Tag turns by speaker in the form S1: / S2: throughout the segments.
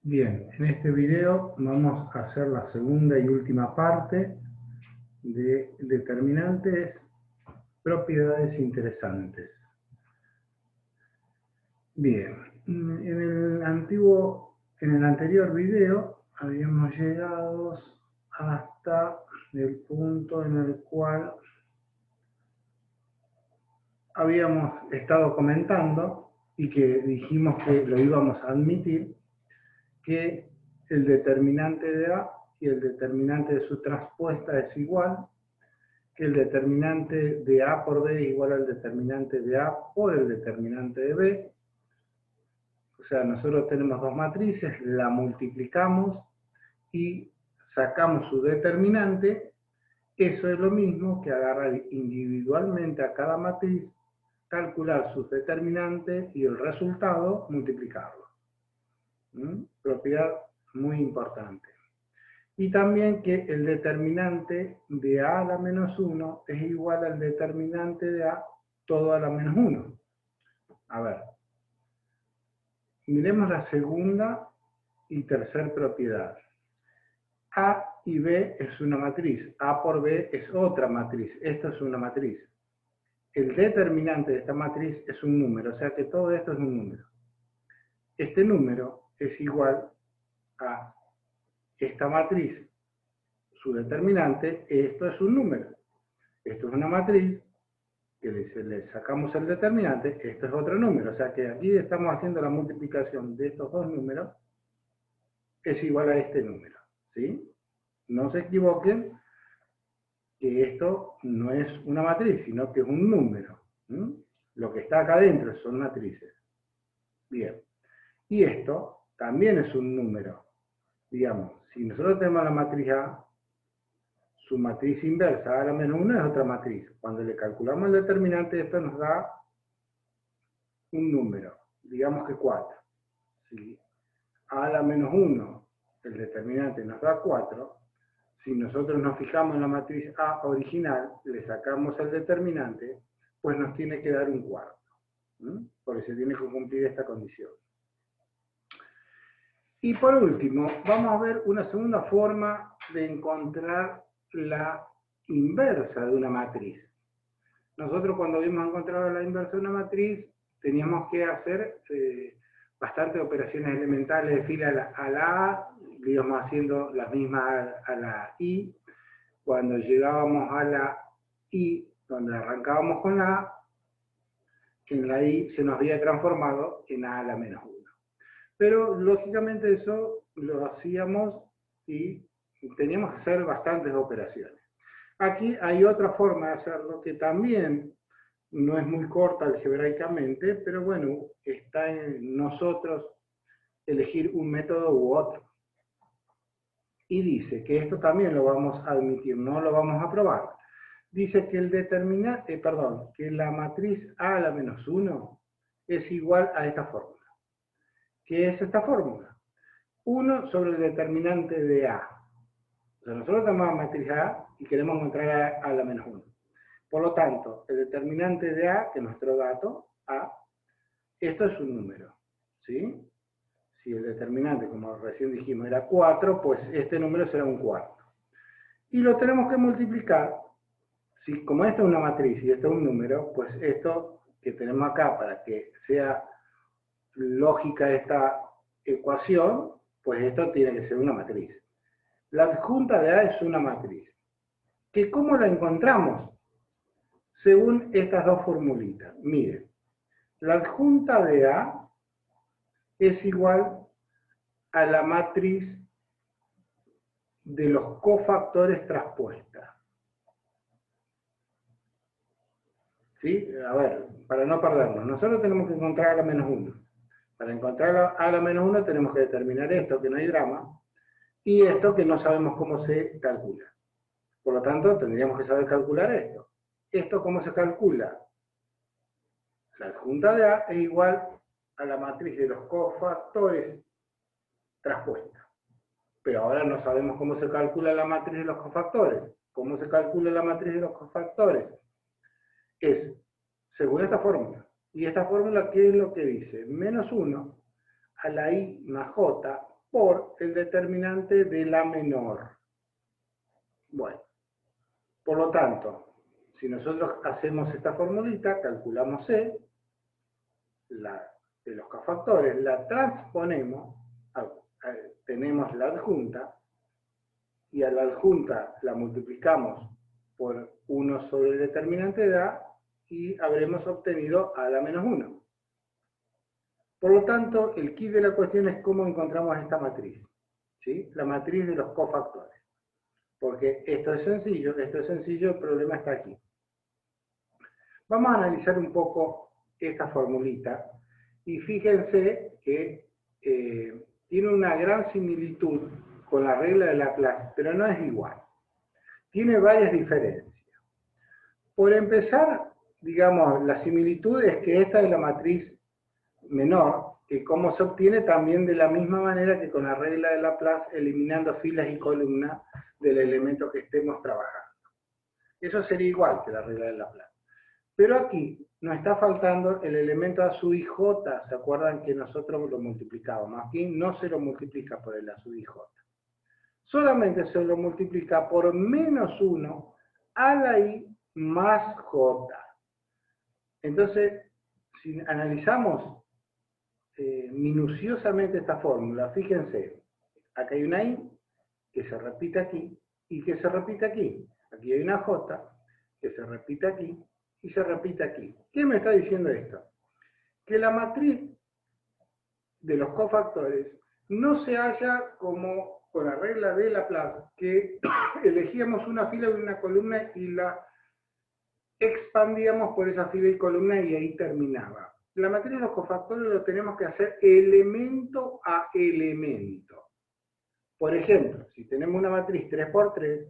S1: Bien, en este video vamos a hacer la segunda y última parte de determinantes, propiedades interesantes. Bien, en el anterior video habíamos llegado hasta el punto en el cual habíamos estado comentando y que dijimos que lo íbamos a admitir, que el determinante de A y el determinante de su traspuesta es igual, que el determinante de A por B es igual al determinante de A por el determinante de B. O sea, nosotros tenemos dos matrices, la multiplicamos y sacamos su determinante. Eso es lo mismo que agarrar individualmente a cada matriz, calcular sus determinantes y el resultado multiplicarlo. Propiedad muy importante. Y también que el determinante de A a la menos 1 es igual al determinante de A todo a la menos 1. A ver, miremos la segunda y tercera propiedad. A y B es una matriz, A por B es otra matriz, esta es una matriz. El determinante de esta matriz es un número, o sea que todo esto es un número. Este número es igual a esta matriz, su determinante, esto es un número. Esto es una matriz, que le sacamos el determinante, esto es otro número. O sea que aquí estamos haciendo la multiplicación de estos dos números, es igual a este número. ¿Sí? No se equivoquen, que esto no es una matriz, sino que es un número. Lo que está acá adentro son matrices. Bien. Y esto también es un número. Digamos, si nosotros tenemos la matriz A, su matriz inversa, A a la menos 1 es otra matriz. Cuando le calculamos el determinante, esto nos da un número, digamos que 4. Si A a la menos 1, el determinante nos da 4, si nosotros nos fijamos en la matriz A original, le sacamos el determinante, pues nos tiene que dar un cuarto. Porque se tiene que cumplir esta condición. Y por último, vamos a ver una segunda forma de encontrar la inversa de una matriz. Nosotros cuando habíamos encontrado la inversa de una matriz, teníamos que hacer bastantes operaciones elementales de fila a la A, íbamos haciendo las mismas a la I. Cuando llegábamos a la I, donde arrancábamos con la A, en la I se nos había transformado en A a la menos 1. Pero lógicamente eso lo hacíamos y teníamos que hacer bastantes operaciones. Aquí hay otra forma de hacerlo que también no es muy corta algebraicamente, pero bueno, está en nosotros elegir un método u otro. Y dice que esto también lo vamos a admitir, no lo vamos a probar. Dice que que la matriz A a la menos 1 es igual a esta fórmula. ¿Qué es esta fórmula? 1 sobre el determinante de A. O sea, nosotros tenemos la matriz A y queremos encontrar A a la menos 1. Por lo tanto, el determinante de A, que es nuestro dato, A, esto es un número. ¿Sí? Si el determinante, como recién dijimos, era 4, pues este número será un cuarto. Y lo tenemos que multiplicar. Si, como esta es una matriz y esto es un número, pues esto que tenemos acá, para que sea lógica esta ecuación, pues esto tiene que ser una matriz. La adjunta de A es una matriz. ¿Que cómo la encontramos? Según estas dos formulitas. Miren, la adjunta de A es igual a la matriz de los cofactores traspuesta. ¿Sí? A ver, para no perdernos, nosotros tenemos que encontrar a la menos 1. Para encontrar a la menos 1 tenemos que determinar esto, que no hay drama, y esto que no sabemos cómo se calcula. Por lo tanto, tendríamos que saber calcular esto. ¿Esto cómo se calcula? La adjunta de A es igual a la matriz de los cofactores traspuesta. Pero ahora no sabemos cómo se calcula la matriz de los cofactores. ¿Cómo se calcula la matriz de los cofactores? Es según esta fórmula. ¿Y esta fórmula qué es lo que dice? Menos 1 a la I más J por el determinante de la menor. Bueno, por lo tanto, si nosotros hacemos esta formulita, calculamos C, de los cofactores, la transponemos, tenemos la adjunta, y a la adjunta la multiplicamos por 1 sobre el determinante de A, y habremos obtenido A a la menos 1. Por lo tanto, el kit de la cuestión es cómo encontramos esta matriz, ¿sí? La matriz de los cofactores. Porque esto es sencillo, el problema está aquí. Vamos a analizar un poco esta formulita, y fíjense que tiene una gran similitud con la regla de Laplace, pero no es igual. Tiene varias diferencias. Por empezar, digamos, la similitud es que esta es la matriz menor, que como se obtiene también de la misma manera que con la regla de Laplace, eliminando filas y columnas del elemento que estemos trabajando. Eso sería igual que la regla de Laplace. Pero aquí nos está faltando el elemento A sub IJ, ¿se acuerdan que nosotros lo multiplicábamos? Aquí no se lo multiplica por el A sub IJ. Solamente se lo multiplica por menos 1 a la I más J. Entonces, si analizamos minuciosamente esta fórmula, fíjense, acá hay una I que se repite aquí y que se repite aquí. Aquí hay una J que se repite aquí y se repite aquí. ¿Qué me está diciendo esto? Que la matriz de los cofactores no se halla como con la regla de Laplace, que elegíamos una fila y una columna y la expandíamos por esa fila y columna y ahí terminaba. La matriz de los cofactores lo tenemos que hacer elemento a elemento. Por ejemplo, si tenemos una matriz 3×3,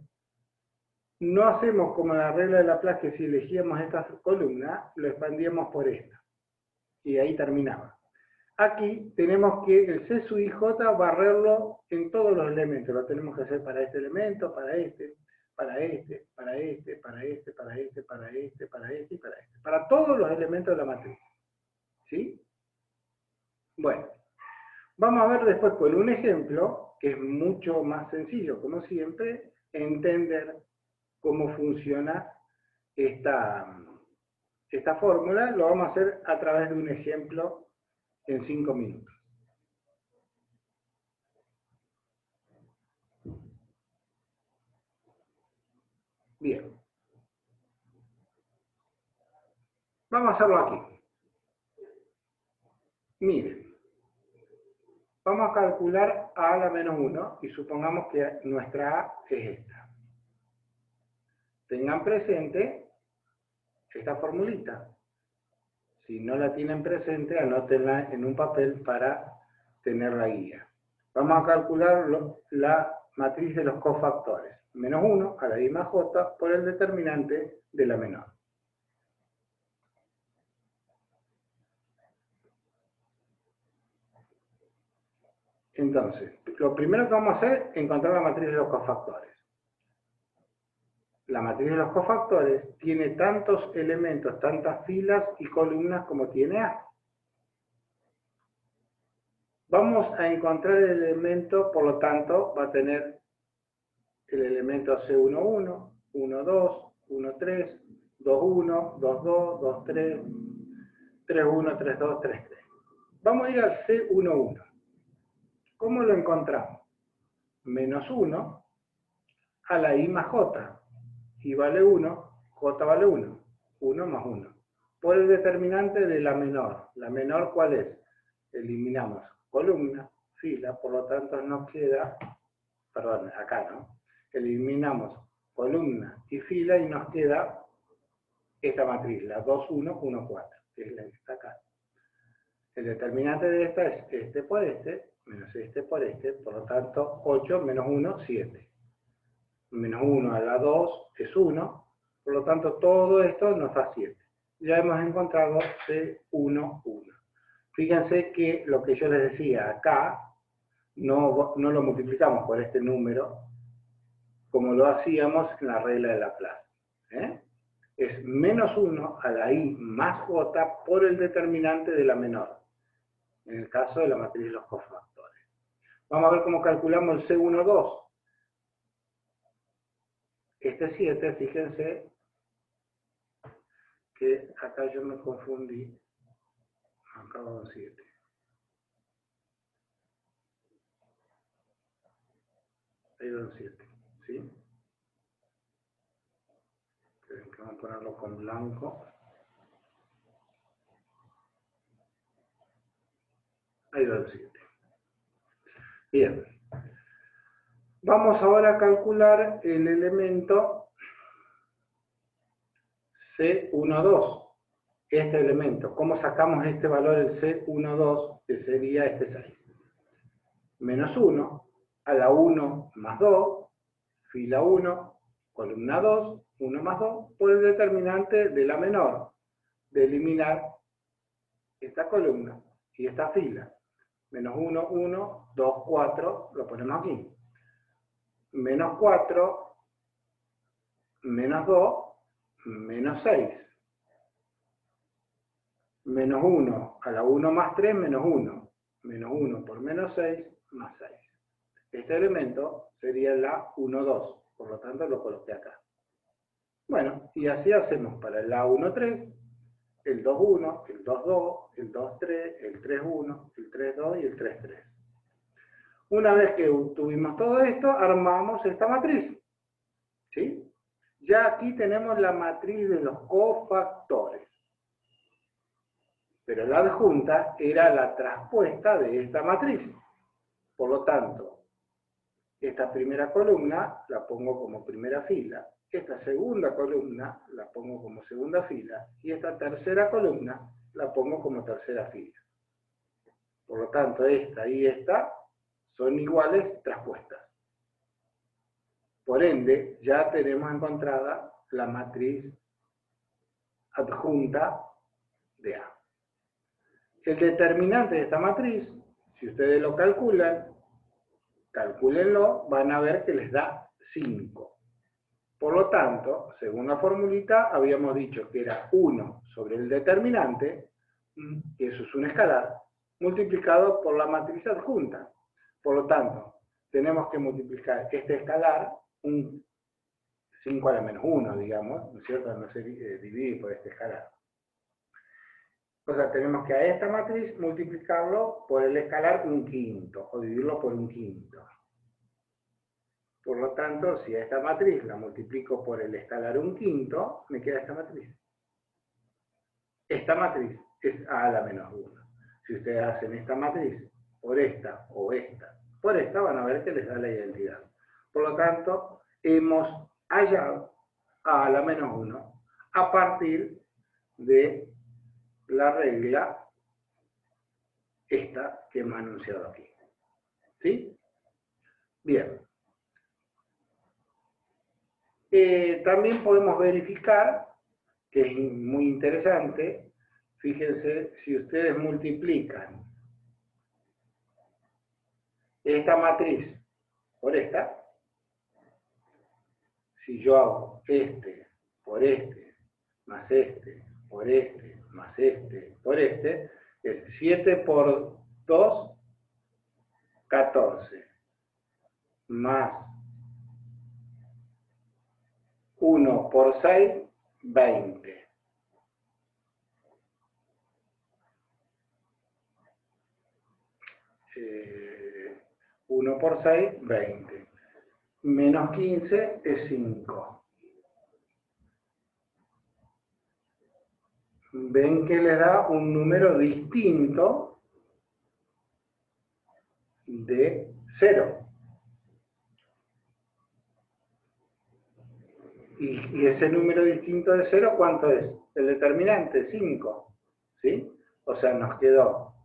S1: no hacemos como la regla de Laplace, que si elegíamos esta columna, lo expandíamos por esta. Y ahí terminaba. Aquí tenemos que el C sub IJ barrerlo en todos los elementos. Lo tenemos que hacer para este elemento, para este, para este, para este, para este, para este, para este, para este y para este. Para todos los elementos de la matriz. ¿Sí? Bueno, vamos a ver después con un ejemplo, que es mucho más sencillo, como siempre, entender cómo funciona esta fórmula. Lo vamos a hacer a través de un ejemplo en 5 minutos. Bien. Vamos a hacerlo aquí. Miren. Vamos a calcular A a la menos 1 y supongamos que nuestra A es esta. Tengan presente esta formulita. Si no la tienen presente, anótenla en un papel para tener la guía. Vamos a calcular la matriz de los cofactores. Menos 1 a la I más J por el determinante de la menor. Entonces, lo primero que vamos a hacer es encontrar la matriz de los cofactores. La matriz de los cofactores tiene tantos elementos, tantas filas y columnas como tiene A. Vamos a encontrar el elemento, por lo tanto, va a tener el elemento C11, 12, 13, 21, 22, 23, 31, 32, 33. Vamos a ir al C11. ¿Cómo lo encontramos? Menos 1 a la I más J. I vale 1, J vale 1. 1 más 1. Por el determinante de la menor. ¿La menor cuál es? Eliminamos columna, fila, por lo tanto nos queda, perdón, acá, ¿no? Eliminamos columna y fila y nos queda esta matriz, la 2, 1, 1, 4, que es la que está acá. El determinante de esta es este por este, menos este por este, por lo tanto 8 menos 1, 7. Menos 1 a la 2 es 1, por lo tanto todo esto nos da 7. Ya hemos encontrado C11. Fíjense que lo que yo les decía acá, no lo multiplicamos por este número, como lo hacíamos en la regla de Laplace. Es menos 1 a la I más J por el determinante de la menor, en el caso de la matriz de los cofactores. Vamos a ver cómo calculamos el C12. Este 7, fíjense que acá yo me confundí. Acá va un 7. Ahí va un 7, ¿sí? Vamos a ponerlo con blanco. Ahí va el 7. Bien. Vamos ahora a calcular el elemento C12. Este elemento. ¿Cómo sacamos este valor, el C12, que sería este 6? Menos 1 a la 1 más 2, fila 1, columna 2, 1 más 2, por el determinante de la menor, de eliminar esta columna y esta fila. Menos 1, 1, 2, 4, lo ponemos aquí. Menos 4, menos 2, menos 6. Menos 1 a la 1 más 3, menos 1. Menos 1 por menos 6, más 6. Este elemento sería la 1, 2. Por lo tanto, lo coloqué acá. Bueno, y así hacemos para el A13, el 2,1, el 2,2, el 2,3, el 3,1, el 3,2 y el 3,3. Una vez que obtuvimos todo esto, armamos esta matriz. ¿Sí? Ya aquí tenemos la matriz de los cofactores. Pero la adjunta era la traspuesta de esta matriz. Por lo tanto, esta primera columna la pongo como primera fila, esta segunda columna la pongo como segunda fila, y esta tercera columna la pongo como tercera fila. Por lo tanto, esta y esta son iguales traspuestas. Por ende, ya tenemos encontrada la matriz adjunta de A. El determinante de esta matriz, si ustedes lo calculan, calcúlenlo, van a ver que les da 5. Por lo tanto, según la formulita, habíamos dicho que era 1 sobre el determinante, y eso es un escalar, multiplicado por la matriz adjunta. Por lo tanto, tenemos que multiplicar este escalar, un 5 a la menos 1, digamos, ¿no es cierto? No se divide por este escalar. O sea, tenemos que a esta matriz multiplicarlo por el escalar un quinto, o dividirlo por un quinto. Por lo tanto, si a esta matriz la multiplico por el escalar un quinto, me queda esta matriz. Esta matriz es A a la menos 1. Si ustedes hacen esta matriz por esta o esta, por esta, van a ver que les da la identidad. Por lo tanto, hemos hallado A a la menos 1 a partir de la regla esta que hemos anunciado aquí. ¿Sí? Bien. También podemos verificar, que es muy interesante, fíjense, si ustedes multiplican esta matriz por esta, si yo hago este por este, más este, por este, más este, por este, es 7 por 2, 14, más 1 por 6, 20. Eh, 1 por 6, 20. Menos 15 es 5. Ven que le da un número distinto de 0. Y ese número distinto de 0, ¿cuánto es? El determinante, 5. ¿Sí? O sea, nos quedó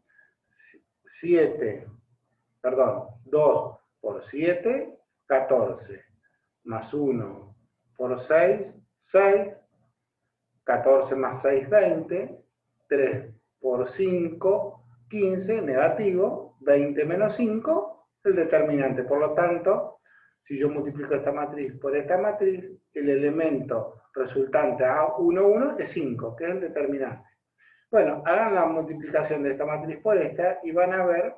S1: 2 por 7, 14. Más 1 por 6, 6. 14 más 6, 20. 3 por 5, 15, negativo. 20 menos 5, el determinante. Por lo tanto, si yo multiplico esta matriz por esta matriz, el elemento resultante A11 es 5, que es el determinante. Bueno, hagan la multiplicación de esta matriz por esta y van a ver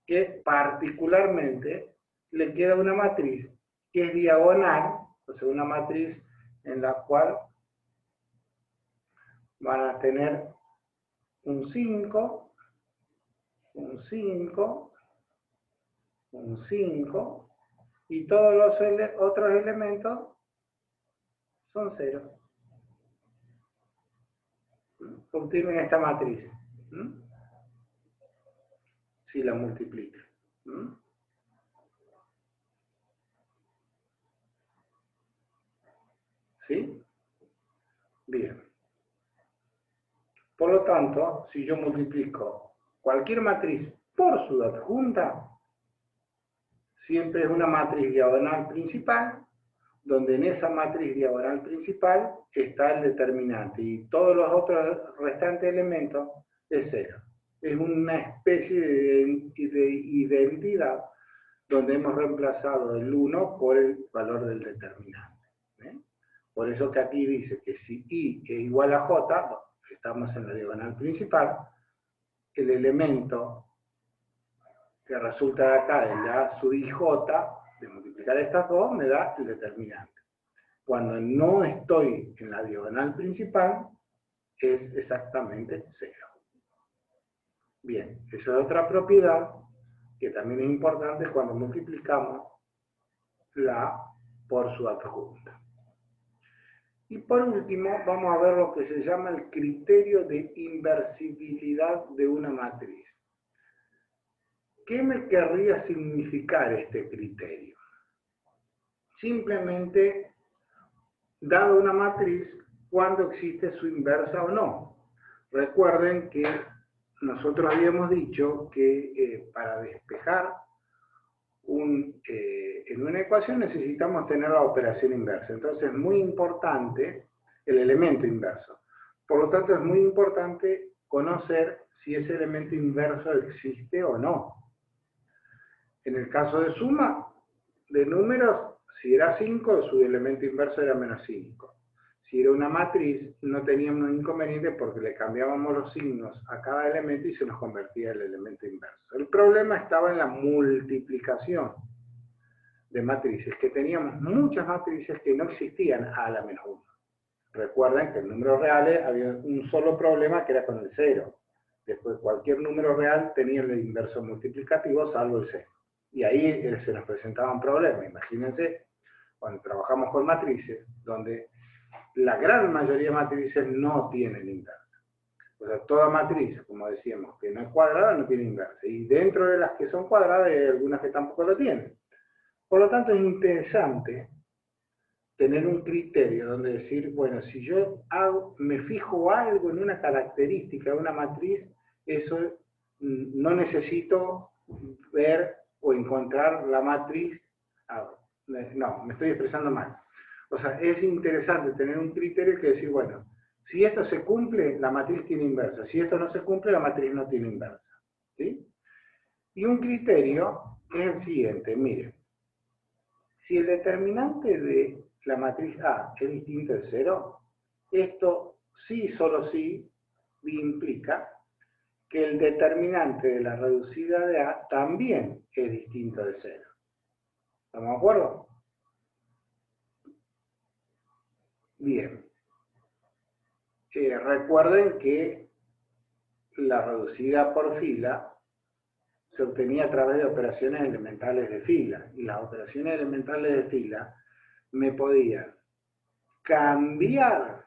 S1: que particularmente le queda una matriz que es diagonal, o sea, una matriz en la cual van a tener un 5, un 5, un 5, y todos los otros elementos son 0. Obtienen esta matriz, si la multiplican. ¿Sí? Bien. Por lo tanto, si yo multiplico cualquier matriz por su adjunta, siempre es una matriz diagonal principal, donde en esa matriz diagonal principal está el determinante y todos los otros restantes elementos es 0. Es una especie de identidad donde hemos reemplazado el 1 por el valor del determinante. Por eso que aquí dice que si I es igual a J, estamos en la diagonal principal, el elemento que resulta de acá, el A sub IJ, de multiplicar estas dos, me da el determinante. Cuando no estoy en la diagonal principal, es exactamente 0. Bien, esa es otra propiedad que también es importante cuando multiplicamos la A por su adjunta. Y por último, vamos a ver lo que se llama el criterio de inversibilidad de una matriz. ¿Qué me querría significar este criterio? Simplemente, dado una matriz, cuándo existe su inversa o no. Recuerden que nosotros habíamos dicho que para despejar en una ecuación necesitamos tener la operación inversa. Entonces es muy importante el elemento inverso. Por lo tanto es muy importante conocer si ese elemento inverso existe o no. En el caso de suma de números, si era 5, su elemento inverso era menos 5. Si era una matriz, no teníamos inconveniente porque le cambiábamos los signos a cada elemento y se nos convertía el elemento inverso. El problema estaba en la multiplicación de matrices, que teníamos muchas matrices que no existían a la menos 1. Recuerden que en números reales había un solo problema que era con el 0. Después cualquier número real tenía el inverso multiplicativo salvo el 0. Y ahí se nos presentaba un problema. Imagínense cuando trabajamos con matrices, donde la gran mayoría de matrices no tienen inversa. O sea, toda matriz, como decíamos, que no es cuadrada, no tiene inversa. Y dentro de las que son cuadradas hay algunas que tampoco lo tienen. Por lo tanto, es interesante tener un criterio donde decir, bueno, si yo me fijo algo en una característica de una matriz, eso no necesito ver o encontrar la matriz. No, me estoy expresando mal. O sea, es interesante tener un criterio que decir, bueno, si esto se cumple, la matriz tiene inversa. Si esto no se cumple, la matriz no tiene inversa. ¿Sí? Y un criterio es el siguiente, miren. Si el determinante de la matriz A es distinto de 0, esto sí, solo sí, implica que el determinante de la reducida de A también es distinto de 0. ¿Estamos de acuerdo? Bien. Recuerden que la reducida por fila se obtenía a través de operaciones elementales de fila. Y las operaciones elementales de fila me podían cambiar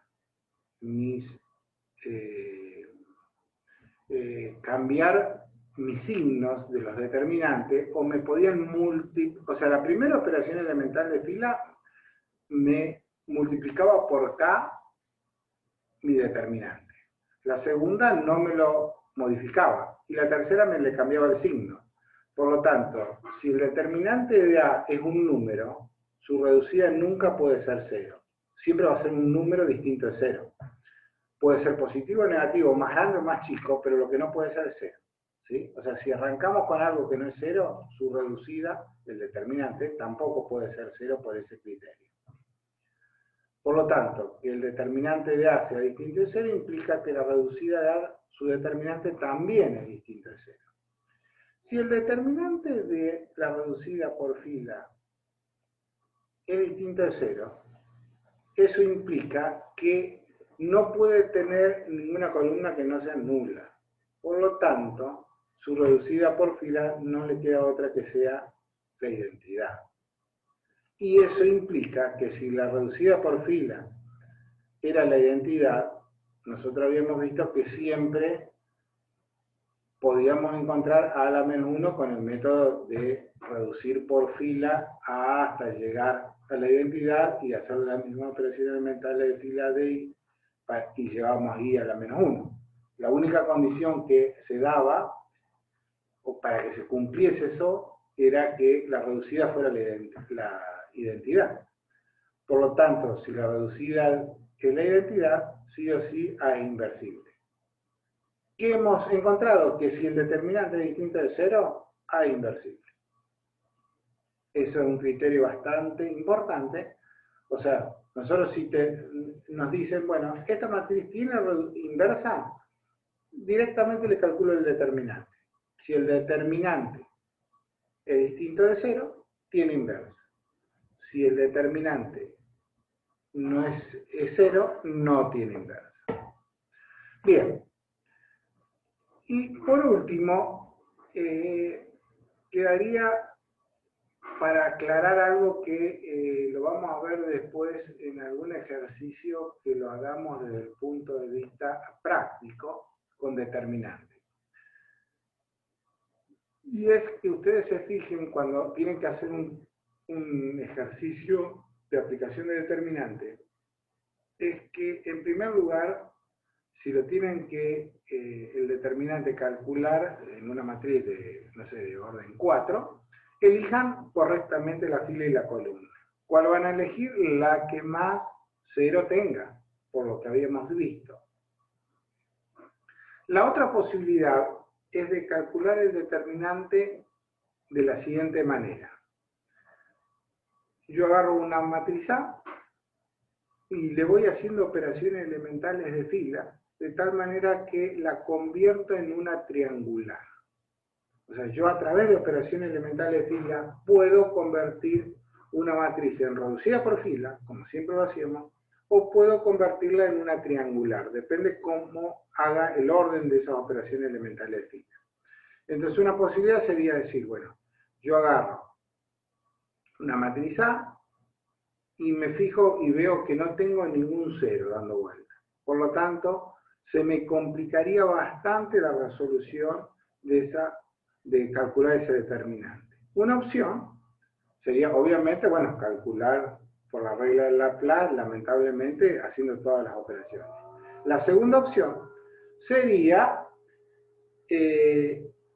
S1: cambiar mis signos de los determinantes o me podían multiplicar. O sea, la primera operación elemental de fila me multiplicaba por K mi determinante. La segunda no me lo modificaba y la tercera me le cambiaba el signo. Por lo tanto, si el determinante de A es un número, su reducida nunca puede ser 0. Siempre va a ser un número distinto de 0. Puede ser positivo o negativo, más grande o más chico, pero lo que no puede ser es 0. ¿Sí? O sea, si arrancamos con algo que no es 0, su reducida, el determinante, tampoco puede ser 0 por ese criterio. Por lo tanto, que el determinante de A sea distinto de 0 implica que la reducida de A, su determinante también es distinto de 0. Si el determinante de la reducida por fila es distinto de 0, eso implica que no puede tener ninguna columna que no sea nula. Por lo tanto, su reducida por fila no le queda otra que sea la identidad. Y eso implica que si la reducida por fila era la identidad, nosotros habíamos visto que siempre podíamos encontrar a la menos 1 con el método de reducir por fila hasta llegar a la identidad y hacer la misma operación elemental de fila de I y llevamos I a la menos 1. La única condición que se daba, o para que se cumpliese eso, era que la reducida fuera la identidad. Por lo tanto, si la reducida es la identidad, sí o sí A es inversible. ¿Qué hemos encontrado? Que si el determinante es distinto de 0, A es inversible. Eso es un criterio bastante importante. O sea, nosotros si nos dicen, bueno, esta matriz tiene inversa, directamente le calculo el determinante. Si el determinante es distinto de 0, tiene inversa. Si el determinante no es 0, no tiene inversa. Bien. Y por último, quedaría para aclarar algo que lo vamos a ver después en algún ejercicio que lo hagamos desde el punto de vista práctico con determinantes. Y es que ustedes se fijen cuando tienen que hacer un ejercicio de aplicación de determinante, es que en primer lugar, si lo tienen que el determinante calcular en una matriz de, no sé, de orden 4, elijan correctamente la fila y la columna. ¿Cuál van a elegir? La que más 0 tenga, por lo que habíamos visto. La otra posibilidad es de calcular el determinante de la siguiente manera. Yo agarro una matriz A y le voy haciendo operaciones elementales de fila, de tal manera que la convierto en una triangular. O sea, yo a través de operaciones elementales de fila puedo convertir una matriz en reducida por fila, como siempre lo hacíamos, o puedo convertirla en una triangular, depende cómo haga el orden de esas operaciones elementales de fila. Entonces una posibilidad sería decir, bueno, yo agarro una matriz A y me fijo y veo que no tengo ningún 0 dando vuelta. Por lo tanto, se me complicaría bastante la resolución de calcular ese determinante. Una opción sería, obviamente, bueno, calcular por la regla de Laplace, lamentablemente, haciendo todas las operaciones. La segunda opción sería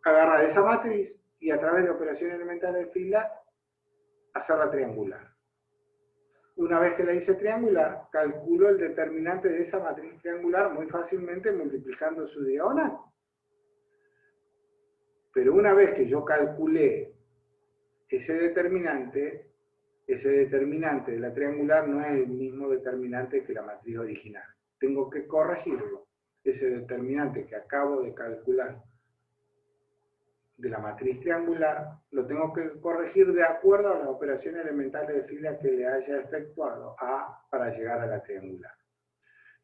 S1: agarrar esa matriz y a través de operaciones elementales de fila hacerla triangular. Una vez que la hice triangular, calculo el determinante de esa matriz triangular muy fácilmente multiplicando su diagonal. Pero una vez que yo calculé ese determinante de la triangular no es el mismo determinante que la matriz original. Tengo que corregirlo. Ese determinante que acabo de calcular de la matriz triangular, lo tengo que corregir de acuerdo a las operaciones elementales de fila que le haya efectuado para llegar a la triangular.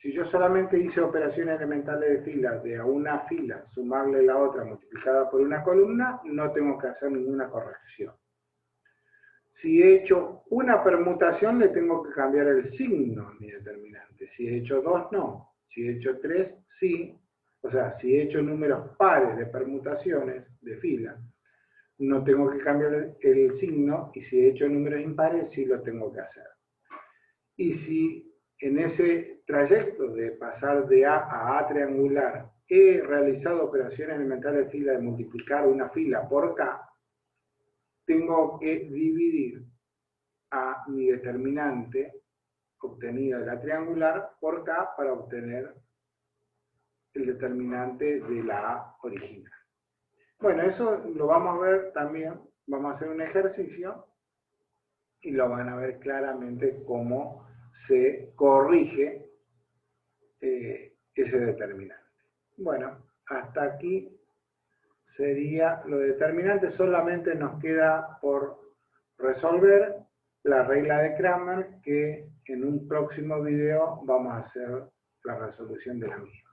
S1: Si yo solamente hice operaciones elementales de fila de a una fila, sumarle la otra multiplicada por una columna, no tengo que hacer ninguna corrección. Si he hecho una permutación, le tengo que cambiar el signo a mi determinante. Si he hecho 2, no. Si he hecho 3, sí. O sea, si he hecho números pares de permutaciones de fila, no tengo que cambiar el signo, y si he hecho números impares, sí lo tengo que hacer. Y si en ese trayecto de pasar de A a A triangular he realizado operaciones elementales de fila de multiplicar una fila por K, tengo que dividir a mi determinante obtenido de la triangular por K para obtener el determinante de la A original. Bueno, eso lo vamos a ver también, vamos a hacer un ejercicio y lo van a ver claramente cómo se corrige ese determinante. Bueno, hasta aquí sería lo determinante. Solamente nos queda por resolver la regla de Cramer, que en un próximo video vamos a hacer la resolución de la misma.